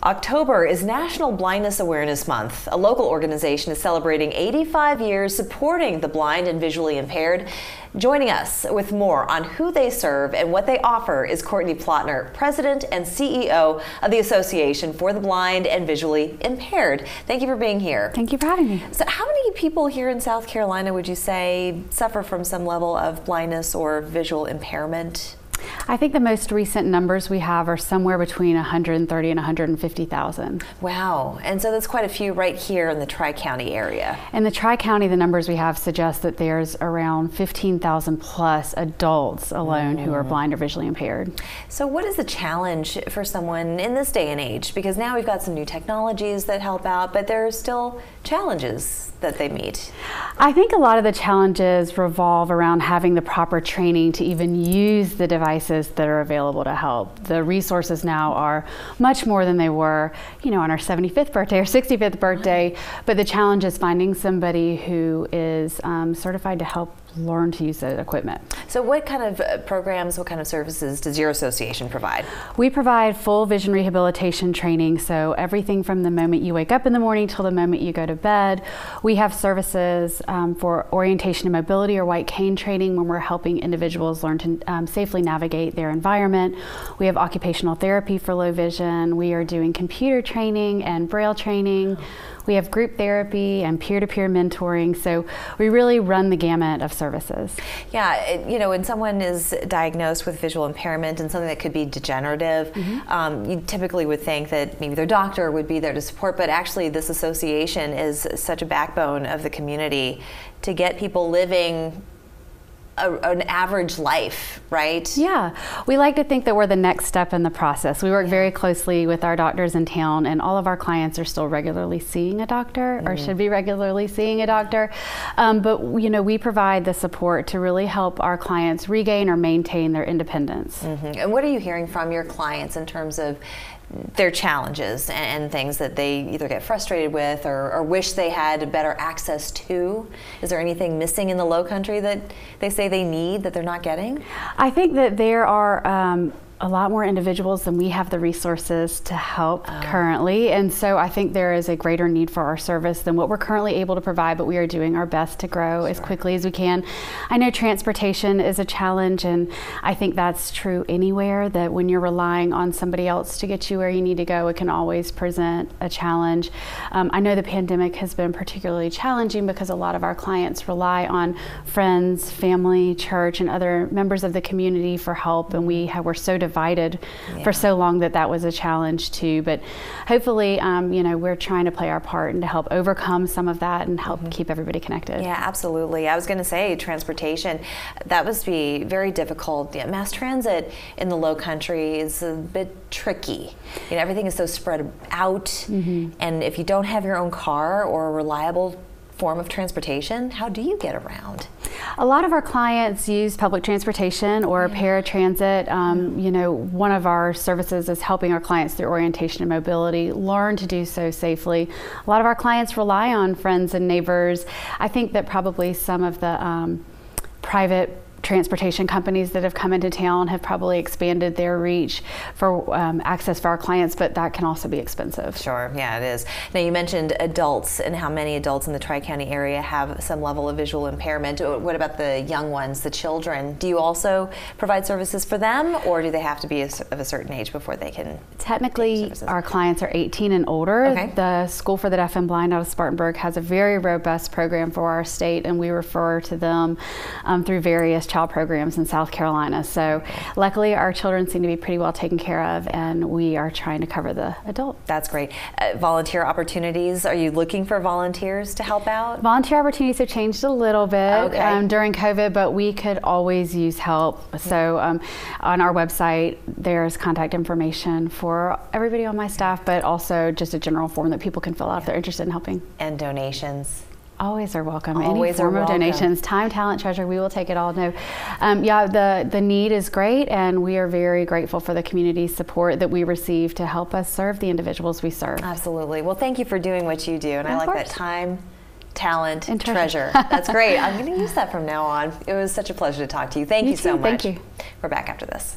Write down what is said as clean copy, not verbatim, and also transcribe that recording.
October is National Blindness Awareness Month. A local organization is celebrating 85 years supporting the blind and visually impaired. Joining us with more on who they serve and what they offer is Courtney Plotner, President and CEO of the Association for the Blind and Visually Impaired. Thank you for being here. Thank you for having me. So how many people here in South Carolina would you say suffer from some level of blindness or visual impairment? I think the most recent numbers we have are somewhere between 130 and 150,000. Wow, and so that's quite a few right here in the Tri-County area. In the Tri-County, the numbers we have suggest that there's around 15,000 plus adults alone who are blind or visually impaired. So what is the challenge for someone in this day and age? Because now we've got some new technologies that help out, but there are still challenges that they meet. I think a lot of the challenges revolve around having the proper training to even use the devices that are available to help. The resources now are much more than they were, on our 75th birthday or 65th birthday, but the challenge is finding somebody who is certified to help learn to use the equipment. So what kind of programs, what kind of services does your association provide? We provide full vision rehabilitation training, so everything from the moment you wake up in the morning till the moment you go to bed. We have services for orientation and mobility or white cane training when we're helping individuals learn to safely navigate their environment. We have occupational therapy for low vision. We are doing computer training and braille training. We have group therapy and peer-to-peer mentoring, so we really run the gamut of services. Yeah, when someone is diagnosed with visual impairment and something that could be degenerative, you typically would think that maybe their doctor would be there to support, but actually this association is such a backbone of the community to get people living an average life, right? Yeah, we like to think that we're the next step in the process. We work very closely with our doctors in town, and all of our clients are still regularly seeing a doctor or should be regularly seeing a doctor. But we provide the support to really help our clients regain or maintain their independence. And what are you hearing from your clients in terms of their challenges and things that they either get frustrated with or wish they had better access to? Is there anything missing in the Low Country that they say they need that they're not getting? I think that there are a lot more individuals than we have the resources to help currently, and so I think there is a greater need for our service than what we're currently able to provide, but we are doing our best to grow as quickly as we can. I know transportation is a challenge, and I think that's true anywhere, that when you're relying on somebody else to get you where you need to go, it can always present a challenge. I know the pandemic has been particularly challenging because a lot of our clients rely on friends, family, church, and other members of the community for help, and we're so divided for so long that was a challenge too. But hopefully, we're trying to play our part and to help overcome some of that and help keep everybody connected. Yeah, absolutely. I was going to say transportation, that must be very difficult. Yeah, mass transit in the Low Country is a bit tricky. Everything is so spread out, and if you don't have your own car or a reliable form of transportation, how do you get around? A lot of our clients use public transportation or paratransit. One of our services is helping our clients through orientation and mobility learn to do so safely. A lot of our clients rely on friends and neighbors. I think that probably some of the private transportation companies that have come into town have probably expanded their reach for access for our clients, but that can also be expensive. Sure, yeah, it is. Now you mentioned adults and how many adults in the Tri-County area have some level of visual impairment. What about the young ones, the children? Do you also provide services for them, or do they have to be of a certain age before they can? Technically, our clients are 18 and older. Okay. The School for the Deaf and Blind out of Spartanburg has a very robust program for our state, and we refer to them through various child programs in South Carolina. So luckily our children seem to be pretty well taken care of, and we are trying to cover the adult. That's great. Volunteer opportunities, are you looking for volunteers to help out? Volunteer opportunities have changed a little bit during COVID, but we could always use help. So on our website there's contact information for everybody on my staff, but also just a general form that people can fill out if they're interested in helping. And donations? Always are welcome. Always Any form are of welcome. donations, time, talent, treasure, we will take it all. No, the need is great, and we are very grateful for the community support that we receive to help us serve the individuals we serve. Absolutely. Well, thank you for doing what you do, and I like that time, talent, and treasure. That's great. I'm going to use that from now on. It was such a pleasure to talk to you. Thank you so much. Thank you. We're back after this.